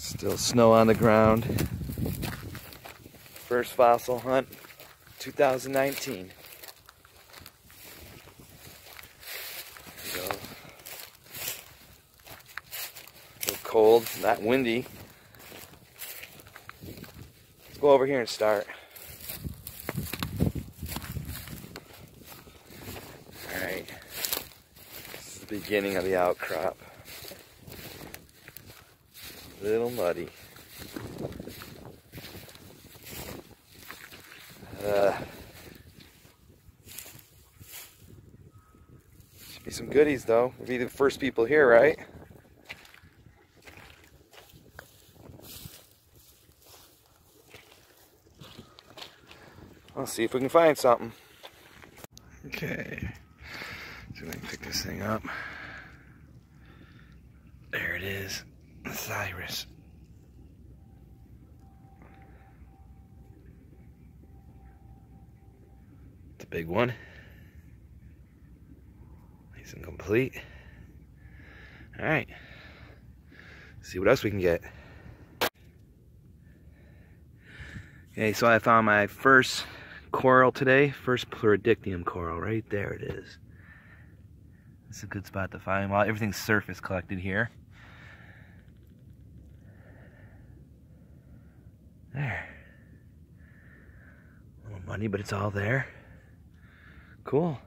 Still snow on the ground. First fossil hunt, 2019. So, a little cold, not windy. Let's go over here and start. Alright. This is the beginning of the outcrop. A little muddy. Should be some goodies though. We'll be the first people here, right? Let's see if we can find something. Okay. So we can pick this thing up. There it is. Cyrus. It's a big one. Nice and complete. Alright. See what else we can get. Okay, so I found my first coral today. First Plerodictium coral. Right there it is. It's a good spot to find. Well, everything's surface collected here. There. A little muddy, but it's all there. Cool.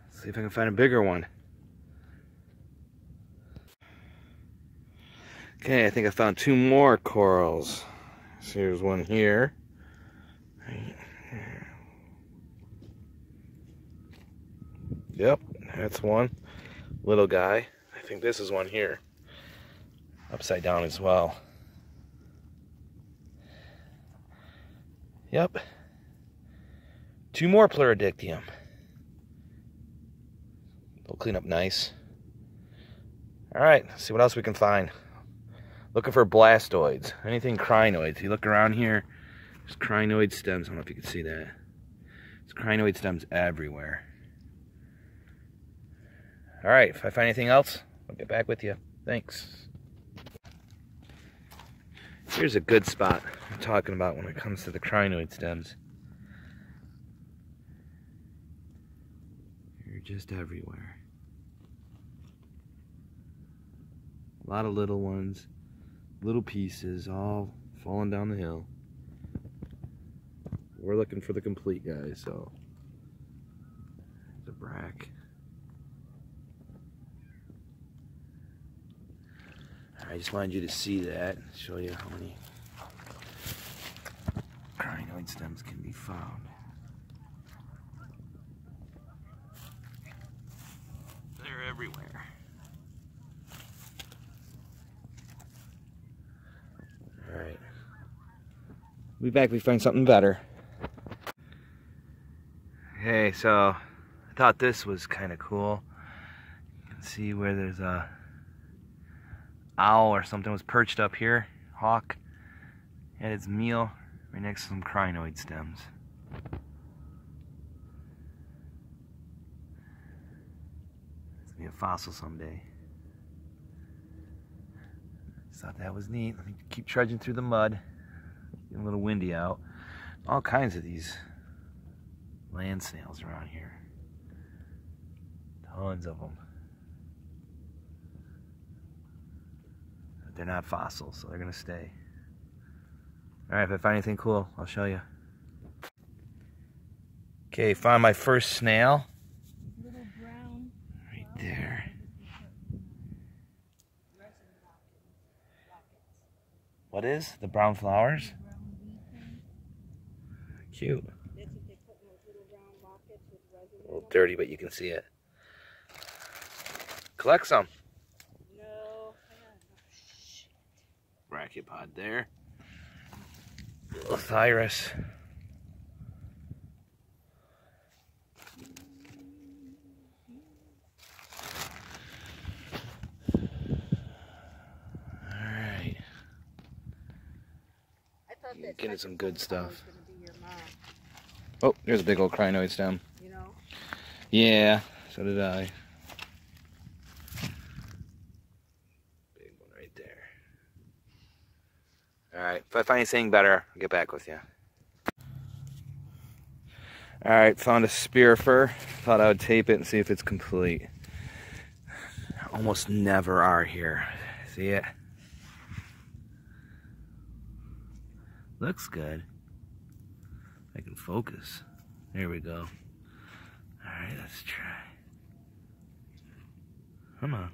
Let's see if I can find a bigger one. Okay, I think I found two more corals. So here's one here. Yep, that's one. Little guy. I think this is one here. Upside down as well. Yep. Two more Plerodictium. They'll clean up nice. Alright, let's see what else we can find. Looking for blastoids. Anything crinoids. If you look around here, there's crinoid stems. I don't know if you can see that. There's crinoid stems everywhere. Alright, if I find anything else, I'll get back with you. Thanks. Here's a good spot I'm talking about when it comes to the crinoid stems. They're just everywhere. A lot of little ones, little pieces, all falling down the hill. We're looking for the complete guys, so. There's a brach. I just wanted you to see that, show you how many crinoid stems can be found. They're everywhere. Alright. We'll be back if we find something better. Okay, so I thought this was kind of cool. You can see where there's a owl or something was perched up here. Hawk had its meal right next to some crinoid stems. It's gonna be a fossil someday. Just thought that was neat. Let me keep trudging through the mud. Getting a little windy out. All kinds of these land snails around here. Tons of them. They're not fossils, so they're gonna stay. Alright, if I find anything cool, I'll show you. Okay, found my first snail. Little brown. Right there. What is? The brown flowers? Cute. A little dirty, but you can see it. Collect some. Brachipod there. Little Thyris. Alright. Getting some good stuff. Oh, there's a big old crinoid stem. You know? Yeah, so did I. Alright, if I find anything better, I'll get back with you. Alright, found a spearifer. Thought I would tape it and see if it's complete. Almost never are here. See it? Looks good. I can focus. There we go. Alright, let's try. Come on.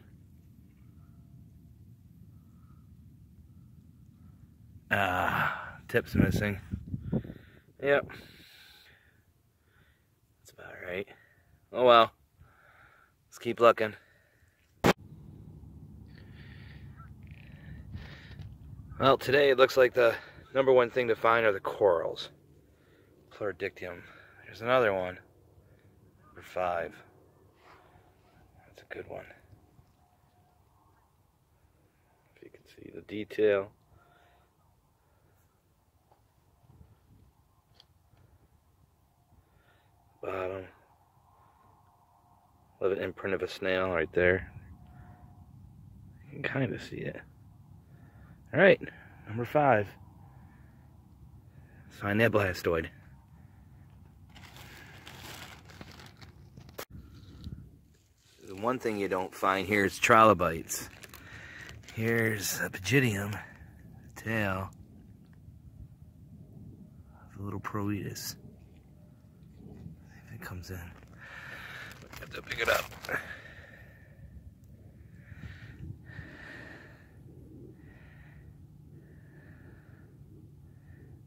Tip's missing. Yep. That's about right. Oh well. Let's keep looking. Well, today it looks like the #1 thing to find are the corals. Pleurodictium. There's another one. Number 5. That's a good one. If you can see the detail. Bottom. Love an imprint of a snail right there. You can kind of see it. Alright, number 5. Let's find that blastoid. The one thing you don't find here is trilobites. Here's a pygidium, tail of a little Proetus. If it comes in, I have to pick it up.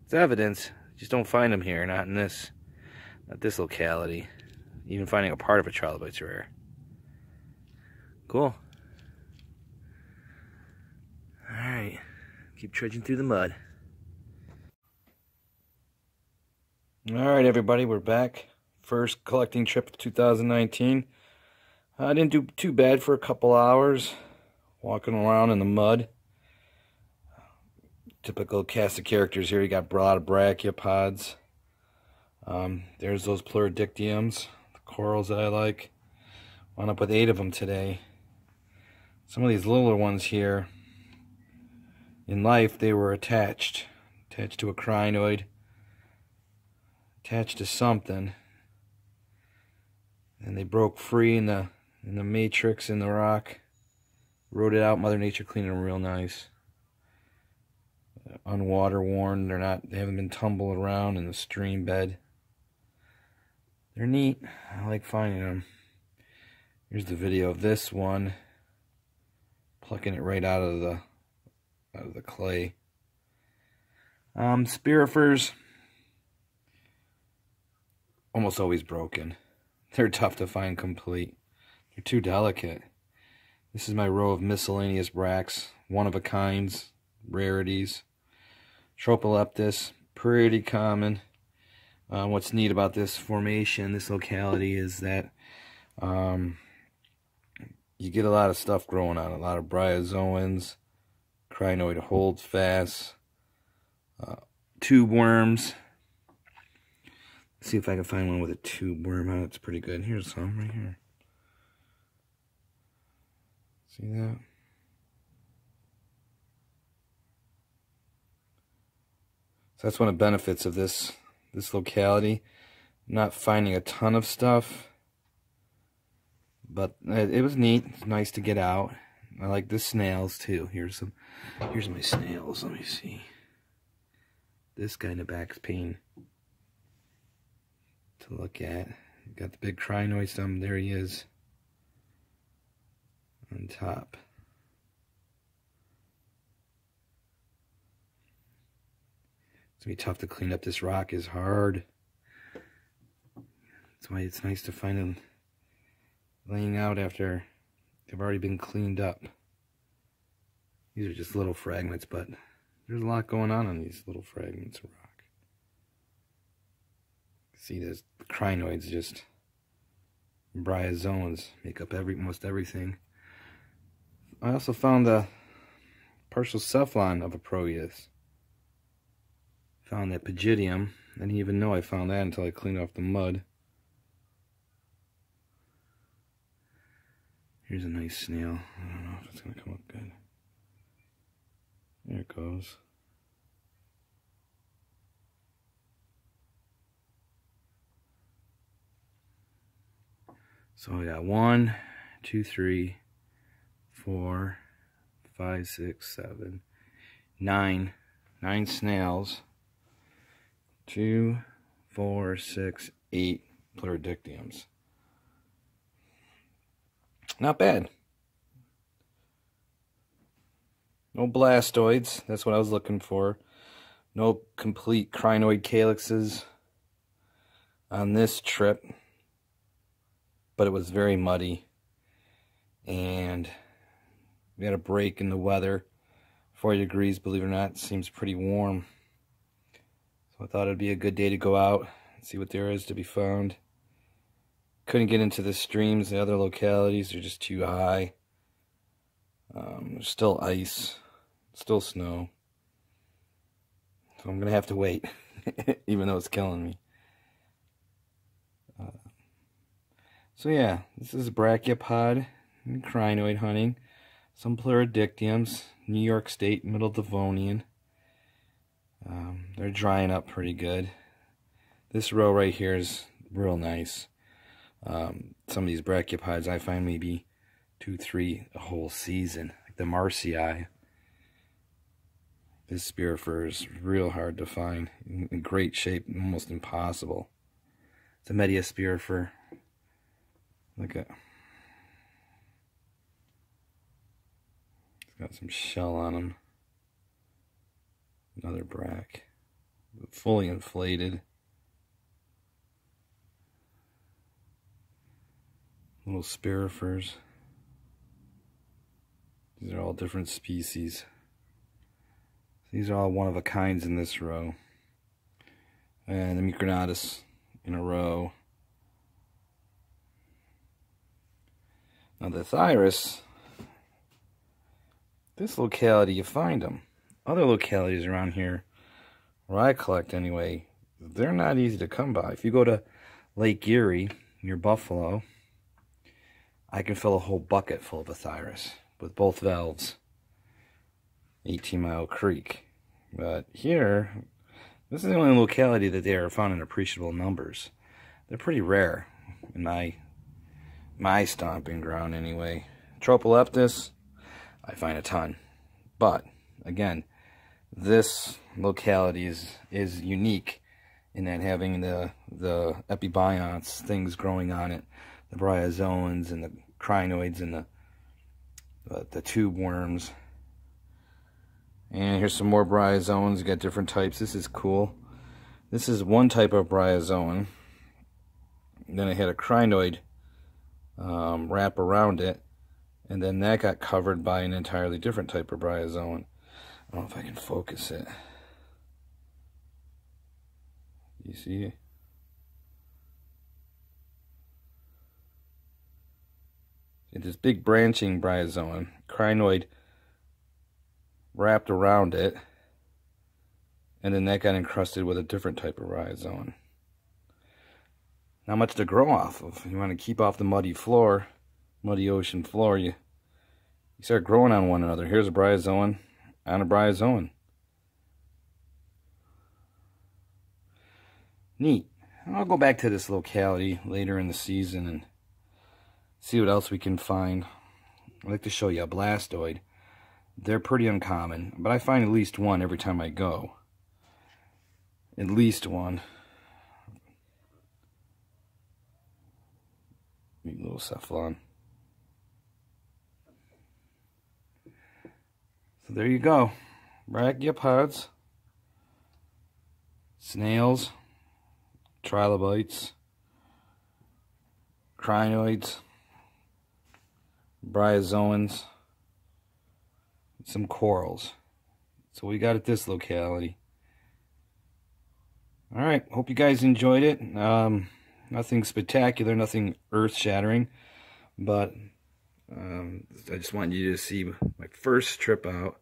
It's evidence. Just don't find them here. Not in this, not this locality. Even finding a part of a trilobite's rare. Cool. All right, keep trudging through the mud. All right, everybody, we're back. First collecting trip of 2019. I didn't do too bad for a couple hours, walking around in the mud. Typical cast of characters here. You got a lot of brachiopods. There's those pleurodictiums, the corals that I like. Wound up with 8 of them today. Some of these littler ones here, in life they were attached to a crinoid, attached to something, and they broke free in the matrix in the rock. Rode it out. Mother Nature cleaned them real nice. Unwater worn. They haven't been tumbled around in the stream bed. They're neat. I like finding them. Here's the video of this one, plucking it right out of the clay. Spearifers, almost always broken. They're tough to find complete. They're too delicate. This is my row of miscellaneous brachs, one-of-a-kinds, rarities. Tropoleptis, pretty common. What's neat about this formation, this locality, is that you get a lot of stuff growing on. A lot of bryozoans, crinoid holdfasts, tube worms. Let's see if I can find one with a tube worm on it. It's pretty good. Here's some right here. See that? So that's one of the benefits of this locality. Not finding a ton of stuff, but it was neat. It's nice to get out. I like the snails too. Here's my snails. Let me see. This guy in the back's pain to look at. Got the big crinoid stem. There he is on top. It's going to be tough to clean up. This rock is hard. That's why it's nice to find them laying out after they've already been cleaned up. These are just little fragments, but there's a lot going on these little fragments of rock. See, there's the crinoids, just bryozoans, make up almost everything. I also found the partial cephalon of a Proetus. Found that pygidium. I didn't even know I found that until I cleaned off the mud. Here's a nice snail. I don't know if it's going to come up good. There it goes. So I got 1, 2, 3, 4, 5, 6, 7, 9 snails, 2, 4, 6, 8 pleurodictyms. Not bad. No blastoids, that's what I was looking for. No complete crinoid calyxes on this trip, but it was very muddy, and we had a break in the weather. 40 degrees, believe it or not, seems pretty warm. So I thought it'd be a good day to go out and see what there is to be found. Couldn't get into the streams, the other localities are just too high. There's still ice, still snow. So I'm gonna have to wait, even though it's killing me. So yeah, this is brachiopod and crinoid hunting. Some pleurodictyms, New York State, Middle Devonian. They're drying up pretty good. This row right here is real nice. Some of these brachiopods I find maybe 2, 3 a whole season. Like the Marcii. This spearfur is real hard to find. In great shape, almost impossible. It's a Media spearfur. Look at. It's got some shell on him. Another brach. Fully inflated. Little spearfurs. These are all different species. These are all one-of-a-kinds in this row. And the Mucronatus in a row. Now the Thyrus, this locality you find them. Other localities around here, where I collect anyway, they're not easy to come by. If you go to Lake Erie, near Buffalo, I can fill a whole bucket full of a Thyrus with both valves. 18 Mile Creek. But here, this is the only locality that they are found in appreciable numbers. They're pretty rare in my stomping ground anyway. Tropoleptis, I find a ton. But, again, this locality is unique in that having the epibionts, things growing on it, the bryozoans and the crinoids and the tube worms. And here's some more bryozoans. You got different types. This is cool. This is one type of bryozoan. Then I had a crinoid wrap around it, and then that got covered by an entirely different type of bryozoan. I don't know if I can focus it. You see? This big branching bryozoan, crinoid wrapped around it, and then that got encrusted with a different type of bryozoan. Not much to grow off of. You want to keep off the muddy floor, muddy ocean floor. You start growing on one another. Here's a bryozoan on a bryozoan. Neat. I'll go back to this locality later in the season and see what else we can find. I'd like to show you a blastoid. They're pretty uncommon, but I find at least one every time I go. At least one. Neat little cephalon. So there you go. Brachiopods, snails, trilobites, crinoids, bryozoans, some corals. So we got at this locality. Alright, hope you guys enjoyed it. Nothing spectacular, nothing earth-shattering, but I just want you to see my first trip out.